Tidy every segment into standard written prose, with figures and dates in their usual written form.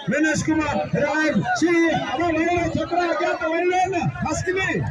Menes Kumar, Raib, Shi, Aba Mahela Chakra, Agya Tawalena, Haskini.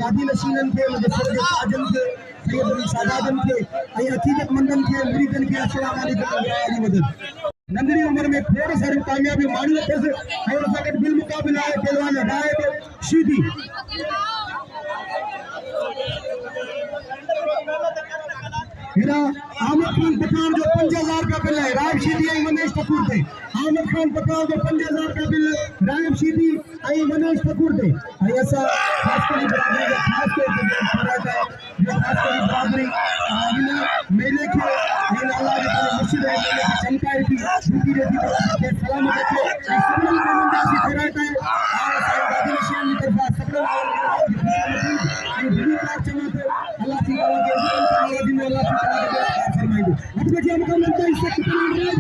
गादी नशीनन के मुजफ्फर के आजम के सैयद सादातन के हकीकत मंदन के मुरीदन के अस्सलाम वालेकुम अली मदद नंदरी उम्र में थोड़ी सारी कामयाबी मानी है फिर और सकेट बिल मुकाबला है पहलवान रायब शीदी मेरा आमद खान पठान जो 5000 का बिल है रायब शीदी आई मनीष कपूर थे आमद खान पठान जो 5000 का बिल रायब शीदी आई मनीष कपूर थे ऐसा खास कर खास के फराता है जो खास कर बराबरी मेले के अल्लाह के ताला मस्जिद है मेले की चमकाई थी झूठी रहती के सलामत रखे सबने मंदा से फराता है और गादी नशीन की तरफ सबने ये वीडियो का चमक अल्लाह की ताला के दिन अल्लाह की ताला के फरमाई दो अब देखिए हम कमेंट इससे कितनी